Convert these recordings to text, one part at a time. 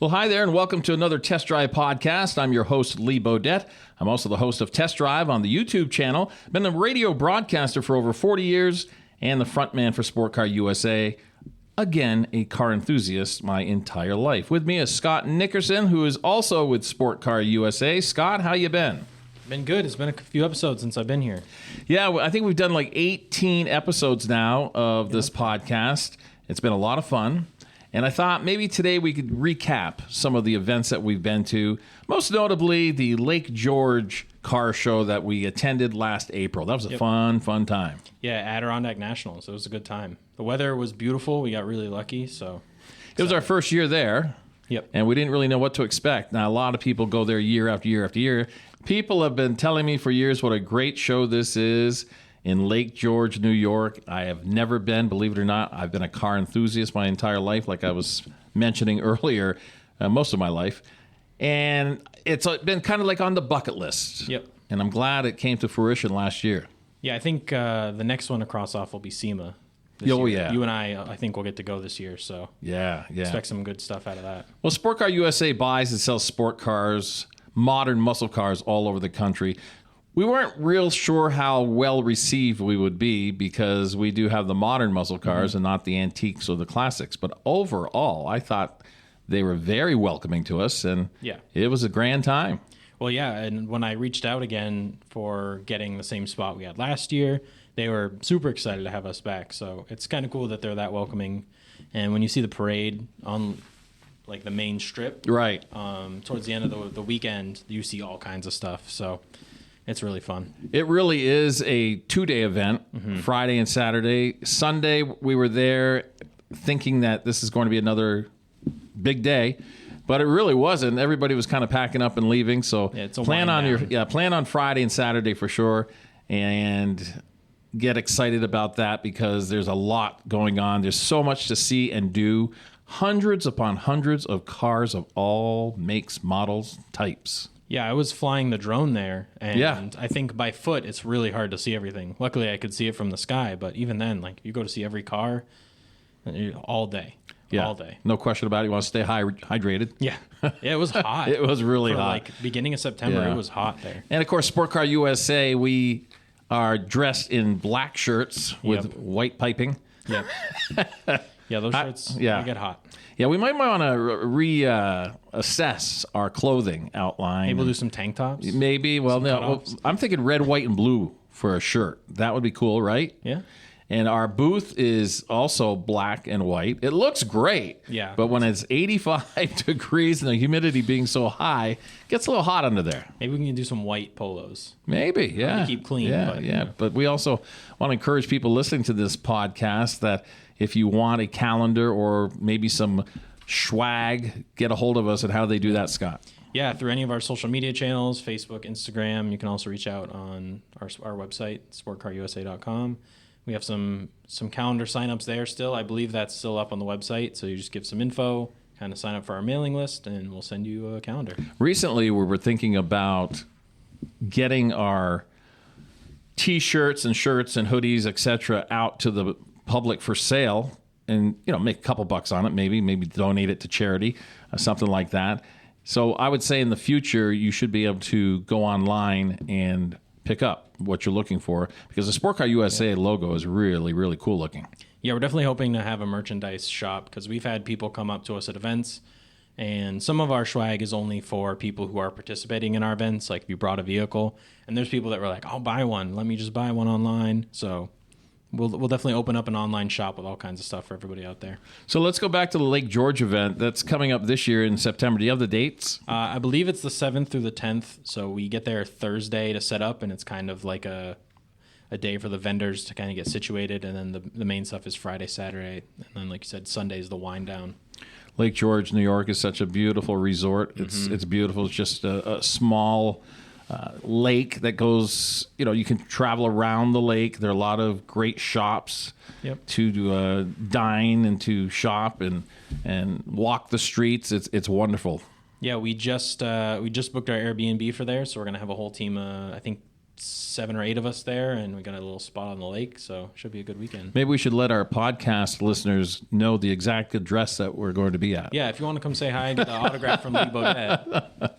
Well, hi there, and welcome to another Test Drive podcast. I'm your host, Lee Bodette. I'm also the host of Test Drive on the YouTube channel. Been a radio broadcaster for over 40 years and the frontman for Sport Car USA. Again, a car enthusiast my entire life. With me is Scott Nickerson, who is also with Sport Car USA. Scott, how you been? Been good. It's been a few episodes since I've been here. Yeah, I think we've done like 18 episodes now of this podcast. It's been a lot of fun. And I thought maybe today we could recap some of the events that we've been to, most notably the Lake George car show that we attended last April. That was a fun time. Yeah, Adirondack Nationals. It was a good time. The weather was beautiful. We got really lucky. It was our first year there. Yep. And we didn't really know what to expect. Now, a lot of people go there year after year after year. People have been telling me for years what a great show this is in Lake George, New York. I have never been, believe it or not. I've been a car enthusiast my entire life, like I was mentioning earlier, most of my life. And it's been kind of like on the bucket list. Yep. And I'm glad it came to fruition last year. Yeah, I think the next one to cross off will be SEMA. Oh, year. yeah. You and I think we'll get to go this year, so yeah. Expect some good stuff out of that. Well, Sport Car USA buys and sells sport cars, modern muscle cars all over the country. We weren't real sure how well received we would be because we do have the modern muscle cars and not the antiques or the classics. But overall, I thought they were very welcoming to us, and it was a grand time. Well, yeah, and when I reached out again for getting the same spot we had last year, they were super excited to have us back. So it's kind of cool that they're that welcoming. And when you see the parade on like the main strip, right, towards the end of the weekend, you see all kinds of stuff. So it's really fun. It really is a 2-day event, Friday and Saturday. Sunday, we were there thinking that this is going to be another big day, but it really wasn't. Everybody was kind of packing up and leaving. So plan on Friday and Saturday for sure, and get excited about that because there's a lot going on. There's so much to see and do. Hundreds upon hundreds of cars of all makes, models, types. Yeah, I was flying the drone there, and I think by foot it's really hard to see everything. Luckily, I could see it from the sky, but even then, like you go to see every car all day. Yeah, all day. No question about it. You want to stay hydrated. Yeah, it was hot. It was really hot. Like beginning of September, it was hot there. And of course, Sport Car USA, we are dressed in black shirts with white piping. Yep. Yeah, those shirts they get hot. Yeah, we might want to reassess our clothing outline. Maybe we'll do some tank tops? Maybe. Well, I'm thinking red, white, and blue for a shirt. That would be cool, right? Yeah. And our booth is also black and white. It looks great. Yeah. But when it's 85 degrees and the humidity being so high, it gets a little hot under there. Maybe we can do some white polos. Maybe, yeah. To keep clean. Yeah. But we also want to encourage people listening to this podcast that if you want a calendar or maybe some swag, get a hold of us. And how do they do that, Scott? Yeah, through any of our social media channels, Facebook, Instagram. You can also reach out on our website, sportcarusa.com. We have some calendar signups there still. I believe that's still up on the website. So you just give some info, kind of sign up for our mailing list, and we'll send you a calendar. Recently, we were thinking about getting our T-shirts and shirts and hoodies, etc., out to the public for sale, and make a couple bucks on it. Maybe donate it to charity, something like that. So I would say in the future you should be able to go online and pick up what you're looking for, because the Sport Car USA logo is really, really cool looking. Yeah, we're definitely hoping to have a merchandise shop, because we've had people come up to us at events, and some of our swag is only for people who are participating in our events, like if you brought a vehicle, and there's people that were like, I'll buy one. Let me just buy one online. So we'll definitely open up an online shop with all kinds of stuff for everybody out there. So let's go back to the Lake George event that's coming up this year in September. Do you have the dates? I believe it's the 7th through the 10th. So we get there Thursday to set up, and it's kind of like a day for the vendors to kind of get situated. And then the main stuff is Friday, Saturday. And then, like you said, Sunday's the wind down. Lake George, New York is such a beautiful resort. It's beautiful. It's just a small lake that goes, you can travel around the lake. There are a lot of great shops to dine and to shop and walk the streets. It's wonderful. Yeah, we just booked our Airbnb for there, so we're gonna have a whole team. I think 7 or 8 of us there, and we got a little spot on the lake, so should be a good weekend. Maybe we should let our podcast listeners know the exact address that we're going to be at. Yeah, if you want to come say hi, get the autograph from Lee Bodette.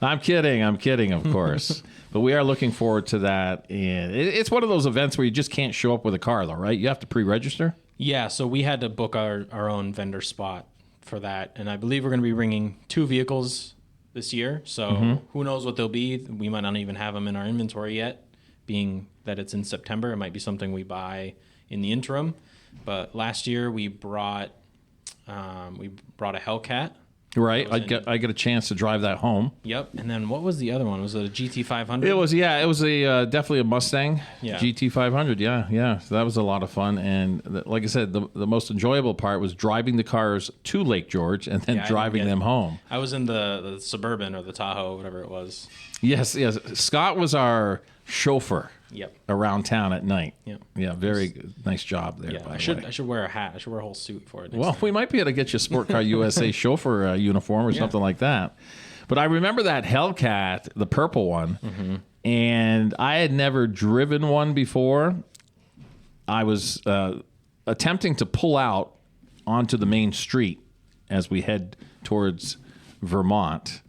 I'm kidding, of course. But we are looking forward to that. And it's one of those events where you just can't show up with a car, though, right? You have to pre-register? Yeah, so we had to book our own vendor spot for that, and I believe we're going to be bringing 2 vehicles this year, so who knows what they'll be. We might not even have them in our inventory yet, being that it's in September. It might be something we buy in the interim. But last year we brought a Hellcat. Right, I get a chance to drive that home. Yep, and then what was the other one? Was it a GT500? It was a definitely a Mustang GT500. Yeah. So that was a lot of fun, and like I said, the most enjoyable part was driving the cars to Lake George and then driving them home. I was in the Suburban or the Tahoe, whatever it was. Yes. Scott was our chauffeur. Yep. Around town at night. Yep. Yeah, very nice job there. Yeah, I should wear a hat. I should wear a whole suit for it. Well, we might be able to get you a Sport Car USA chauffeur uniform or something like that. But I remember that Hellcat, the purple one, and I had never driven one before. I was attempting to pull out onto the main street as we head towards Vermont,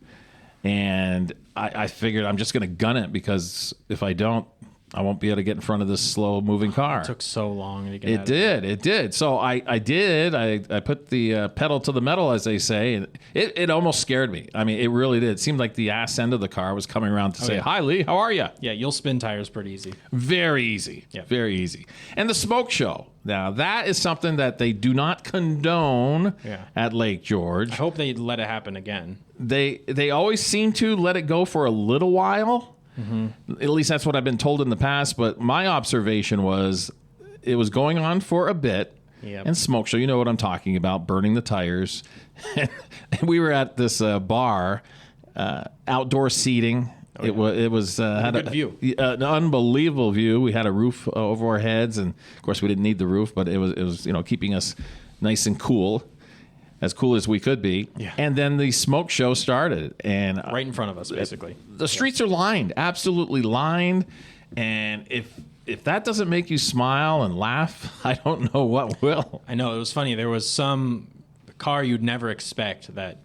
and I figured I'm just going to gun it, because if I don't, I won't be able to get in front of this slow-moving car. It took so long to get out of it. It did. So I did. I put the pedal to the metal, as they say, and it almost scared me. I mean, it really did. It seemed like the ass end of the car was coming around to say, "Hi, Lee, how are you?" Yeah, you'll spin tires pretty easy. Very easy. Yeah. Very easy. And the smoke show. Now, that is something that they do not condone at Lake George. I hope they let it happen again. They always seem to let it go for a little while. At least that's what I've been told in the past. But my observation was it was going on for a bit. Yep. And smoke show, you know what I'm talking about, burning the tires. And we were at this bar, outdoor seating. It was had a good view, an unbelievable view. We had a roof over our heads, and of course we didn't need the roof, but it was keeping us nice and cool. As cool as we could be. Yeah. And then the smoke show started. And right in front of us, basically. The streets are lined, absolutely lined. And if that doesn't make you smile and laugh, I don't know what will. I know. It was funny. There was some car you'd never expect that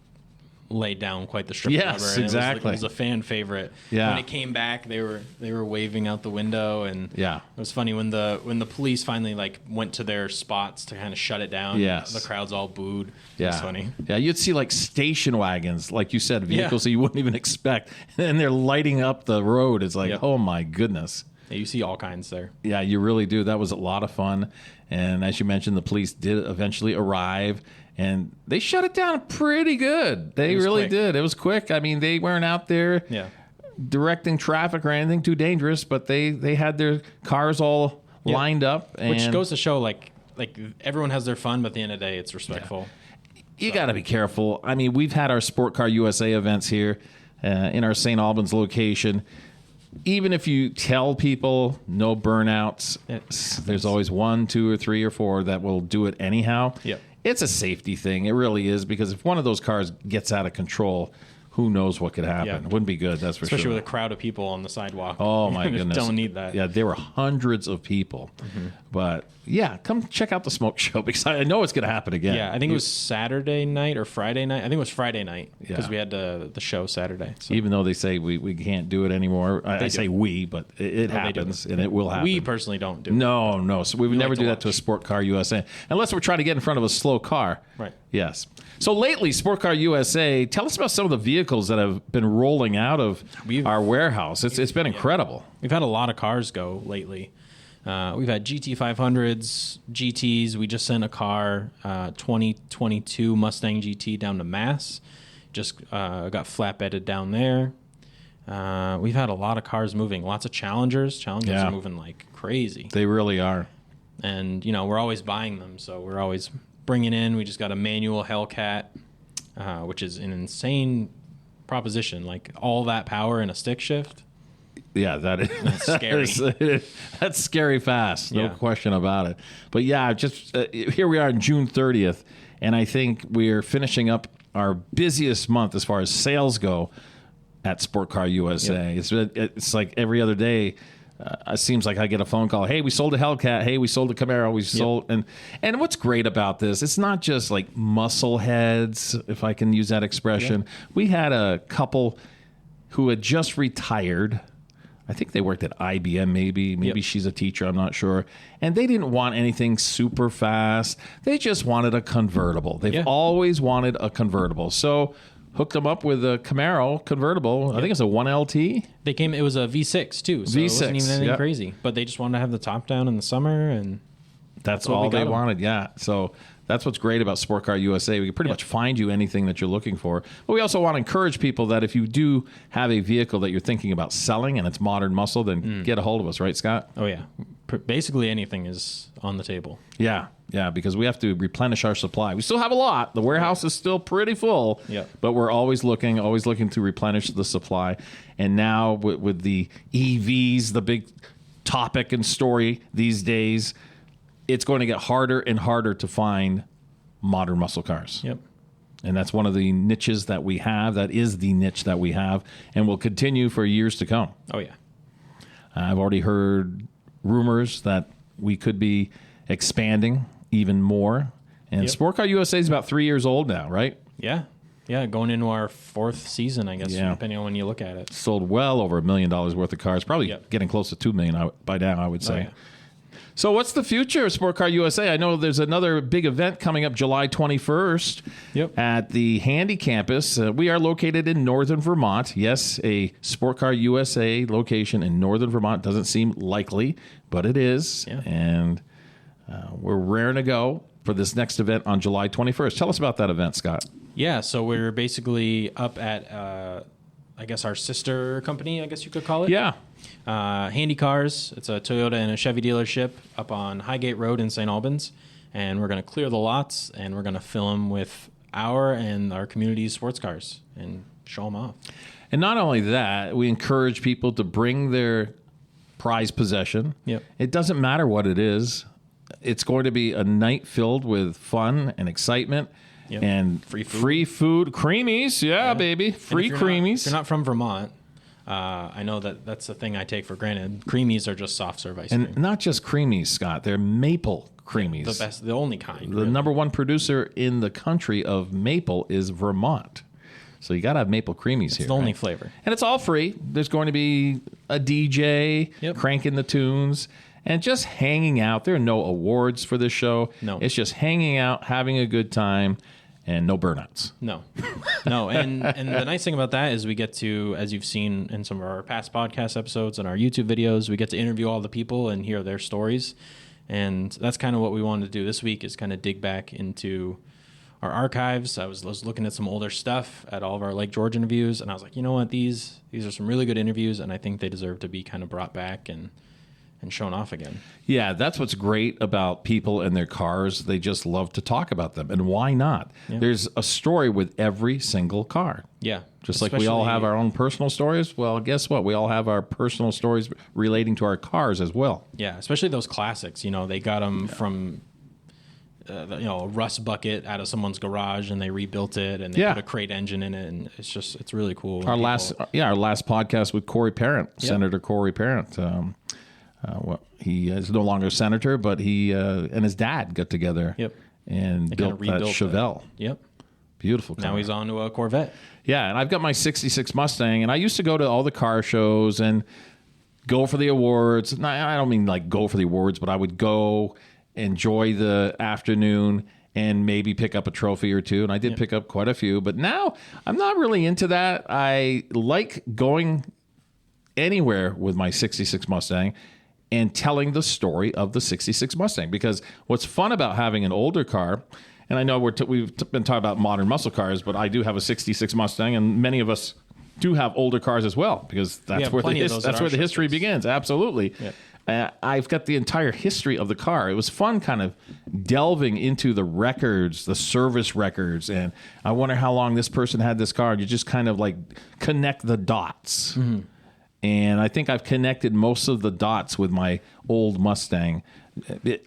laid down quite the strip. Yes, and exactly. It was a fan favorite. Yeah. When it came back, they were waving out the window, and it was funny when the police finally went to their spots to kind of shut it down. Yes. The crowd's all booed. Yeah. It was funny. Yeah, you'd see station wagons, like you said, vehicles that you wouldn't even expect, and they're lighting up the road. It's like, oh my goodness. Yeah, you see all kinds there. Yeah, you really do. That was a lot of fun. And as you mentioned, the police did eventually arrive, and they shut it down pretty good. They really did. It was quick. I mean, they weren't out there directing traffic or anything too dangerous, but they had their cars all lined up. And which goes to show, like everyone has their fun, but at the end of the day, it's respectful. Yeah. You got to be careful. I mean, we've had our Sport Car USA events here in our St. Albans location. Even if you tell people no burnouts, there's always 1, 2, or 3, or 4 that will do it anyhow. Yep. It's a safety thing. It really is, because if one of those cars gets out of control, who knows what could happen. Yeah. It wouldn't be good, that's for sure. Especially with a crowd of people on the sidewalk. Oh, my goodness. Don't need that. Yeah, there were hundreds of people. But, yeah, come check out the smoke show, because I know it's going to happen again. Yeah, I think it was Saturday night or Friday night. I think it was Friday night, because we had the show Saturday. So. Even though they say we can't do it anymore. I say we, but it happens, and it will happen. We personally don't do it. No. So we would never do that to a Sport Car USA, unless we're trying to get in front of a slow car. Right. Yes. So lately, Sport Car USA, tell us about some of the vehicles that have been rolling out of our warehouse. It's been incredible. We've had a lot of cars go lately. We've had GT500s, GTs. We just sent a car, 2022 Mustang GT down to Mass. Just got flatbedded down there. We've had a lot of cars moving. Lots of Challengers. Challengers are moving like crazy. They really are. And, we're always buying them, so we're always bringing in. We just got a manual Hellcat, which is an insane proposition. Like, all that power in a stick shift. Yeah, that's scary. That's scary fast, no question about it. But yeah, just here we are on June 30th, and I think we're finishing up our busiest month as far as sales go at Sport Car USA. It's like every other day. It seems like I get a phone call. Hey, we sold a Hellcat. Hey, we sold a Camaro. We sold and what's great about this? It's not just like muscle heads, if I can use that expression. We had a couple who had just retired. I think they worked at IBM. Maybe she's a teacher. I'm not sure. And they didn't want anything super fast. They just wanted a convertible. They've always wanted a convertible. So hooked them up with a Camaro convertible. I think it's a 1LT. It was a V6 too, so it wasn't even anything crazy. But they just wanted to have the top down in the summer, and that's all they wanted. Yeah, so that's what's great about Sport Car USA. We can pretty much find you anything that you're looking for. But we also want to encourage people that if you do have a vehicle that you're thinking about selling and it's modern muscle, then get a hold of us, right, Scott? Oh, yeah. Basically anything is on the table. Yeah, because we have to replenish our supply. We still have a lot. The warehouse is still pretty full, but we're always looking to replenish the supply. And now with the EVs, the big topic and story these days, it's going to get harder and harder to find modern muscle cars. Yep. And that's one of the niches that we have. That is the niche that we have and will continue for years to come. Oh, yeah. I've already heard rumors that we could be expanding even more. And Sport Car USA is about 3 years old now, right? Yeah. Yeah, going into our fourth season, I guess, depending on when you look at it. Sold well over $1 million worth of cars. Probably getting close to $2 million by now, I would say. Oh, yeah. So what's the future of Sport Car USA? I know there's another big event coming up July 21st at the Handy campus. We are located in northern Vermont. Yes, a Sport Car USA location in northern Vermont doesn't seem likely, but it is. Yeah. And we're raring to go for this next event on July 21st. Tell us about that event, Scott. Yeah, so we're basically up at, I guess, our sister company, I guess you could call it. Yeah. Handy Cars. It's a Toyota and a Chevy dealership up on Highgate Road in St. Albans. And we're going to clear the lots, and we're going to fill them with our community's sports cars and show them off. And not only that, we encourage people to bring their prized possession. Yep. It doesn't matter what it is. It's going to be a night filled with fun and excitement. Yep. And free food. Creamies. Yeah, baby. Free creamies. If you're not from Vermont, I know that's the thing I take for granted. Creamies are just soft serve ice cream. And not just creamies, Scott. They're maple creamies. The best, the only kind. The number one producer in the country of maple is Vermont. So you got to have maple creamies here. It's the only flavor. And it's all free. There's going to be a DJ cranking the tunes and just hanging out. There are no awards for this show. No. It's just hanging out, having a good time, and no burnouts. No. And the nice thing about that is we get to, as you've seen in some of our past podcast episodes and our YouTube videos, we get to interview all the people and hear their stories. And that's kind of what we wanted to do this week, is kind of dig back into our archives. I was looking at some older stuff at all of our Lake George interviews, and I was like, you know what, these are some really good interviews, and I think they deserve to be kind of brought back and shown off again. Yeah, that's what's great about people and their cars. They just love to talk about them. And why not? Yeah. There's a story with every single car. Yeah. Just like we all have our own personal stories. Well, guess what? We all have our personal stories relating to our cars as well. Yeah, especially those classics. You know, they got them from a rust bucket out of someone's garage, and they rebuilt it, and they put a crate engine in it, and it's really cool. Our last podcast with Corey Parent, Senator Corey Parent. He is no longer a senator, but he and his dad got together and built that Chevelle. Beautiful car. Now he's on to a Corvette. Yeah, and I've got my 66 Mustang, and I used to go to all the car shows and go for the awards. I don't mean like go for the awards, but I would go, enjoy the afternoon, and maybe pick up a trophy or two. And I did pick up quite a few, but now I'm not really into that. I like going anywhere with my 66 Mustang and telling the story of the 66 Mustang, because what's fun about having an older car, and I know we've been talking about modern muscle cars, but I do have a 66 Mustang, and many of us do have older cars as well, because that's where the history begins. Absolutely. I've got the entire history of the car. It was fun kind of delving into the records, the service records, and I wonder how long this person had this car, and you just kind of like connect the dots. Mm-hmm. And I think I've connected most of the dots with my old Mustang.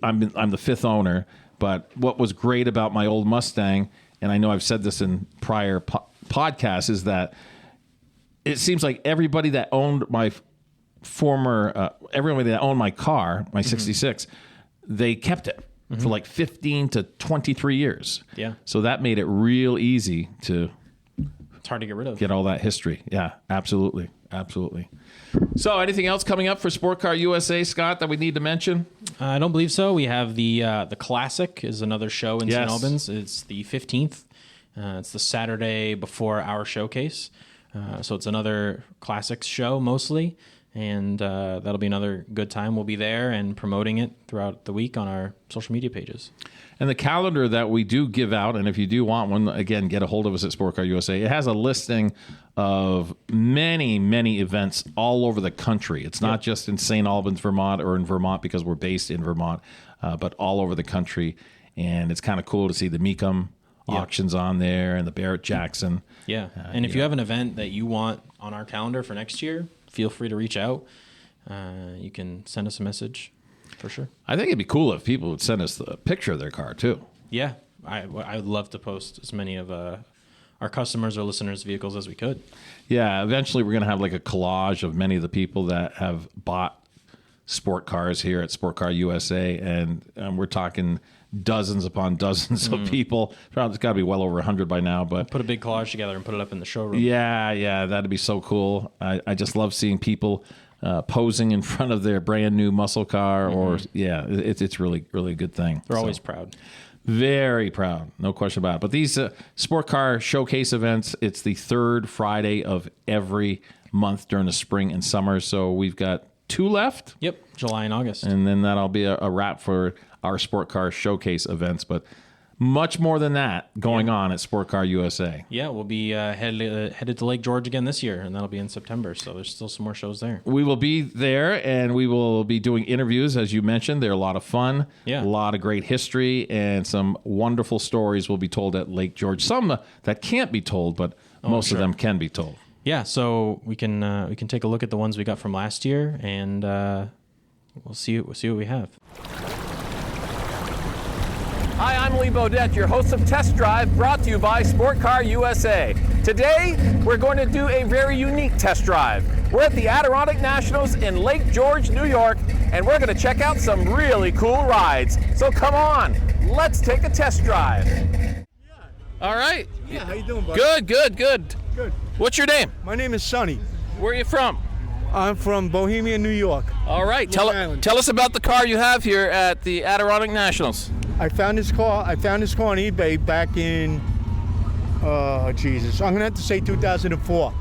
I'm the fifth owner, but what was great about my old Mustang, and I know I've said this in prior podcasts, is that it seems like everybody that owned my everybody that owned my car, my 66, they kept it for like 15 to 23 years. Yeah. So that made it real easy to It's hard to get rid of. get all that history. Yeah, absolutely. Absolutely. So anything else coming up for Sport Car USA, Scott, that we need to mention? I don't believe so. We have the Classic is another show in St. Yes. Albans. It's the 15th. It's the Saturday before our showcase. So it's another classics show mostly. And that'll be another good time. We'll be there and promoting it throughout the week on our social media pages. And the calendar that we do give out, and if you do want one, again, get a hold of us at Sport Car USA. It has a listing of many, many events all over the country. It's not just in St. Albans, Vermont, or in Vermont because we're based in Vermont, but all over the country. And it's kind of cool to see the Mecum auctions on there and the Barrett-Jackson. Yeah. And if you have an event that you want on our calendar for next year, feel free to reach out. You can send us a message for sure. I think it'd be cool if people would send us the picture of their car, too. Yeah. I would love to post as many of our customers or listeners' vehicles as we could. Yeah, eventually we're going to have like a collage of many of the people that have bought sport cars here at Sport Car USA, and we're talking dozens upon dozens of people. It's got to be well over 100 by now. But put a big collage together and put it up in the showroom. Yeah, that'd be so cool. I just love seeing people posing in front of their brand new muscle car, or it's really, really a good thing. They're always proud. Very proud, no question about it. But these sport car showcase events, it's the third Friday of every month during the spring and summer. So we've got 2 left. Yep, July and August. And then that'll be a wrap for our sport car showcase events. But much more than that going on at Sport Car USA. Yeah, we'll be headed to Lake George again this year, and that'll be in September. So there's still some more shows there. We will be there, and we will be doing interviews, as you mentioned. They're a lot of fun, a lot of great history, and some wonderful stories will be told at Lake George. Some that can't be told, but most of them can be told. Yeah, so we can take a look at the ones we got from last year, and we'll see what we have. Hi, I'm Lee Bodette, your host of Test Drive, brought to you by Sport Car USA. Today, we're going to do a very unique test drive. We're at the Adirondack Nationals in Lake George, New York, and we're going to check out some really cool rides. So come on, let's take a test drive. All right. Yeah, how you doing, buddy? Good. Good. What's your name? My name is Sonny. Where are you from? I'm from Bohemia, New York. All right. Long Island. Tell us about the car you have here at the Adirondack Nationals. I found this car on eBay back in, I'm going to have to say 2004.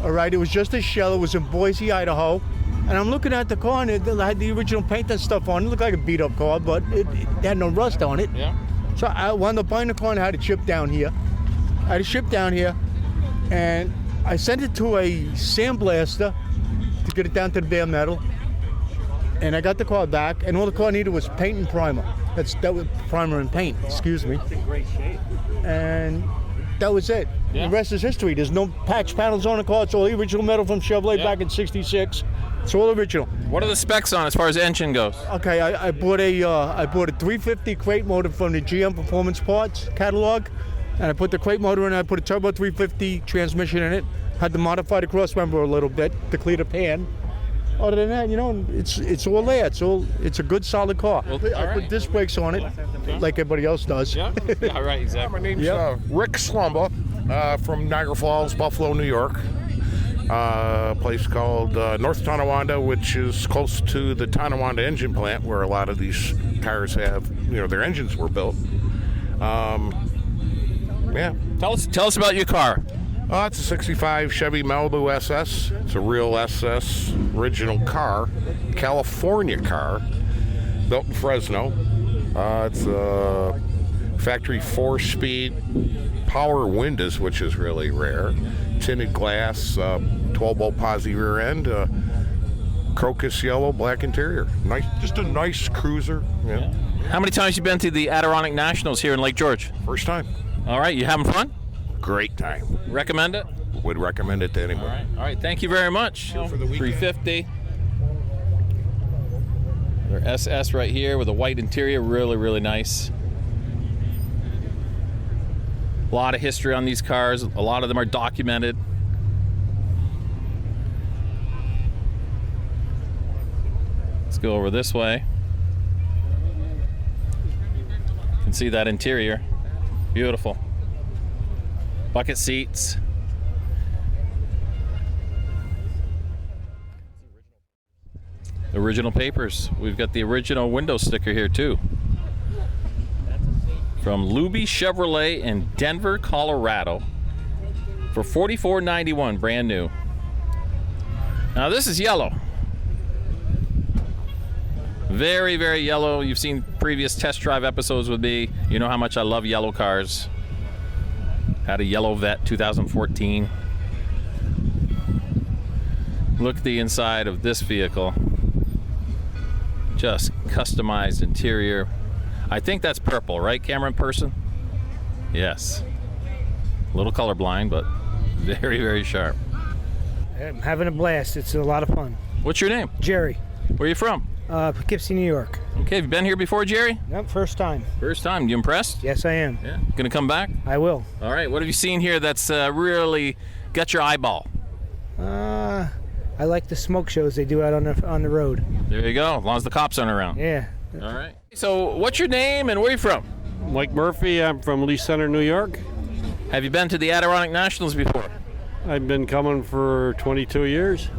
All right, it was just a shell. It was in Boise, Idaho. And I'm looking at the car, and it had the original paint and stuff on it. It looked like a beat-up car, but it had no rust on it. Yeah. So I wound up buying the car, and I had it shipped down here. And I sent it to a sandblaster to get it down to the bare metal. And I got the car back, and all the car needed was paint and primer. That was primer and paint, excuse me. It's in great shape. And that was it. Yeah. The rest is history. There's no patch panels on the car. It's all the original metal from Chevrolet back in '66. It's all original. What are the specs on as far as engine goes? Okay, I bought a 350 crate motor from the GM Performance Parts catalog, and I put the crate motor in. I put a turbo 350 transmission in it. Had to modify the cross member a little bit to clear the pan. Other than that, it's all there. It's a good solid car. Well, I put disc brakes on it, like everybody else does. Yeah, right, exactly. My name's Rick Slumba from Niagara Falls, Buffalo, New York. A place called North Tonawanda, which is close to the Tonawanda engine plant, where a lot of these cars have, their engines were built. Tell us about your car. It's a 65 Chevy Malibu SS. It's a real SS original car, California car, built in Fresno. It's a factory 4-speed power windows, which is really rare. Tinted glass, 12-bolt posi rear end, crocus yellow, black interior. Nice, just a nice cruiser. Yeah. How many times you been to the Adirondack Nationals here in Lake George? First time. All right, you having fun? Great time. Recommend it? Would recommend it to anyone. All right. Thank you very much. For the weekend. 350. Their SS right here with a white interior, really, really nice. A lot of history on these cars. A lot of them are documented. go over this way. You can see that interior. Beautiful. Bucket seats. Original papers. We've got the original window sticker here too. From Luby Chevrolet in Denver, Colorado for $44.91, brand new. Now this is yellow. Very, very yellow. You've seen previous test drive episodes with me. You know how much I love yellow cars. Had a yellow Vet 2014. Look at the inside of this vehicle. Just customized interior. I think that's purple, right, camera person? Yes. A little colorblind, but very, very sharp. I'm having a blast. It's a lot of fun. What's your name? Jerry, Where are you from? Poughkeepsie, New York. Okay, have you been here before, Jerry? Yep, first time. First time. You impressed? Yes, I am. Yeah. Gonna come back? I will. All right. What have you seen here that's really got your eyeball? I like the smoke shows they do out on the road. There you go. As long as the cops aren't around. Yeah. All right. So, what's your name and where are you from? Mike Murphy, I'm from Lee Center, New York. Have you been to the Adirondack Nationals before? I've been coming for 22 years.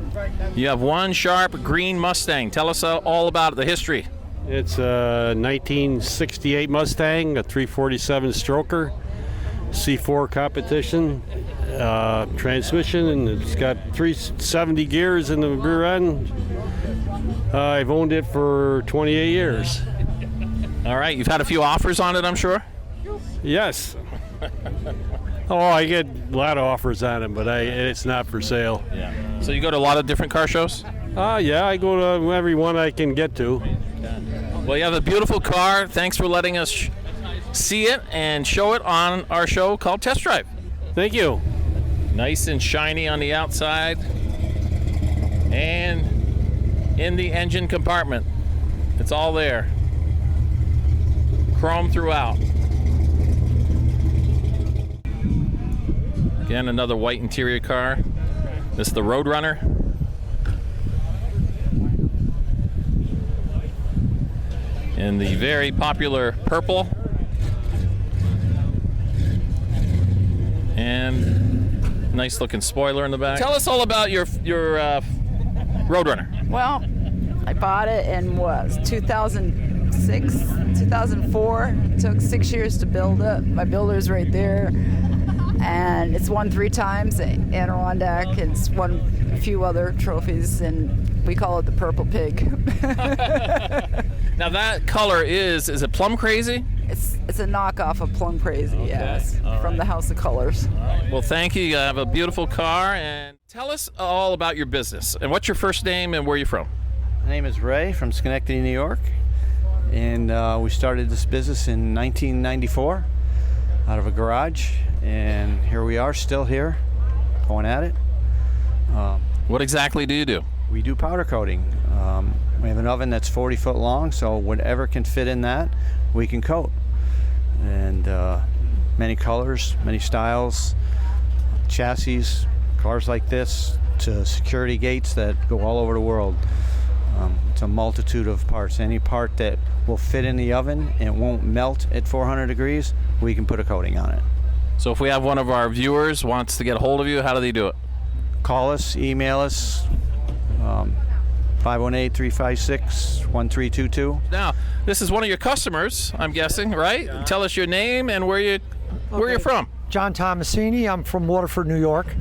You have one sharp green Mustang. Tell us all about the history. It's a 1968 Mustang, a 347 stroker, C4 competition, transmission, and it's got 370 gears in the rear end. I've owned it for 28 years. All right. You've had a few offers on it, I'm sure? Yes. Oh, I get a lot of offers on it, but it's not for sale. Yeah. So you go to a lot of different car shows? Yeah, I go to every one I can get to. Well, you have a beautiful car. Thanks for letting us see it and show it on our show called Test Drive. Thank you. Nice and shiny on the outside and in the engine compartment. It's all there. Chrome throughout. Again, another white interior car. This is the Roadrunner. In the very popular purple. And nice looking spoiler in the back. Tell us all about your Roadrunner. Well, I bought it in 2006, 2004. It took 6 years to build it. My builder's right there. And it's won 3 times at Adirondack. It's won a few other trophies, and we call it the Purple Pig. Now that color is it Plum Crazy? It's a knockoff of Plum Crazy, Okay. yes, All from right. the House of Colors. Well, thank you. You have a beautiful car. And tell us all about your business. And what's your first name and where are you from? My name is Ray from Schenectady, New York, and we started this business in 1994 out of a garage, and here we are, still here, going at it. What exactly do you do? We do powder coating. We have an oven that's 40 foot long, so whatever can fit in that, we can coat. And many colors, many styles, chassis, cars like this, to security gates that go all over the world. It's a multitude of parts. Any part that will fit in the oven and won't melt at 400 degrees, we can put a coating on it. So if we have one of our viewers wants to get a hold of you, how do they do it? Call us, email us, 518-356-1322. Now, this is one of your customers, I'm guessing, right? Tell us your name and where you're from. John Tomasini. I'm from Waterford, New York,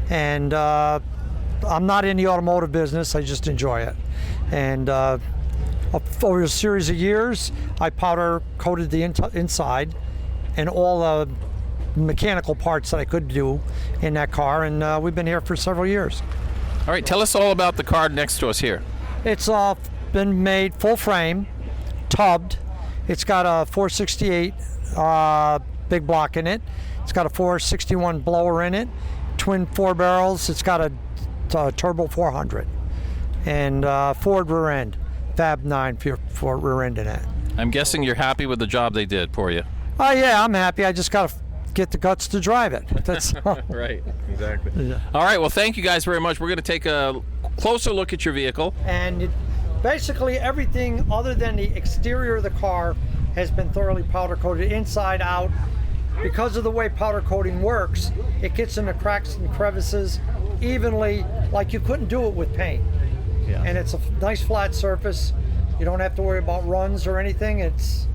and I'm not in the automotive business. I just enjoy it. And over a series of years, I powder coated the inside and all the mechanical parts that I could do in that car, and we've been here for several years. All right, tell us all about the car next to us here. It's been made full frame, tubbed. It's got a 468 big block in it. It's got a 461 blower in it, twin 4 barrels. It's got a turbo 400 and Ford rear end, Fab 9 for rear end in it. I'm guessing you're happy with the job they did for you. Oh yeah, I'm happy. I just got to get the guts to drive it. That's Right, exactly. Yeah. All right, well, thank you guys very much. We're going to take a closer look at your vehicle. And Basically, everything other than the exterior of the car has been thoroughly powder coated inside out. Because of the way powder coating works, it gets in the cracks and crevices evenly, like you couldn't do it with paint. Yeah. And it's a nice flat surface. You don't have to worry about runs or anything. It's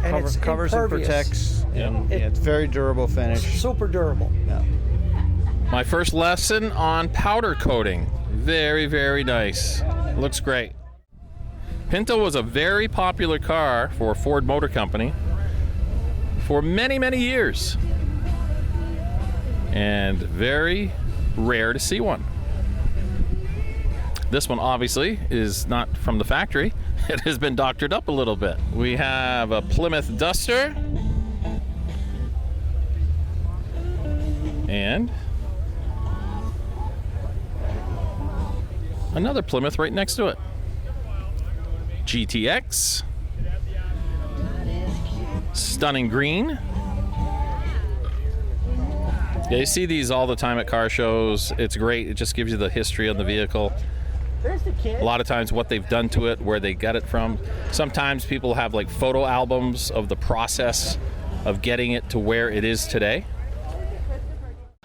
covers and impervious. protects. And it's very durable finish. Super durable. Yeah. My first lesson on powder coating. Very, very nice. Looks great. Pinto was a very popular car for Ford Motor Company for many, many years. And very rare to see one. This one obviously is not from the factory. It has been doctored up a little bit. We have a Plymouth Duster. And another Plymouth right next to it. GTX. Stunning green. Yeah, you see these all the time at car shows. It's great. It just gives you the history of the vehicle. A lot of times what they've done to it, where they get it from. Sometimes people have like photo albums of the process of getting it to where it is today.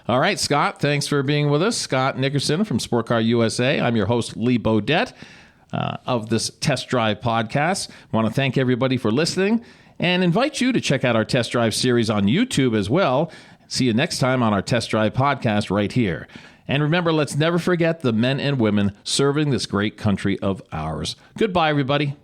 All right, Scott, thanks for being with us. Scott Nickerson from Sport Car USA. I'm your host, Lee Bodette, of this Test Drive podcast. I want to thank everybody for listening and invite you to check out our Test Drive series on YouTube as well. See you next time on our Test Drive podcast right here. And remember, let's never forget the men and women serving this great country of ours. Goodbye, everybody.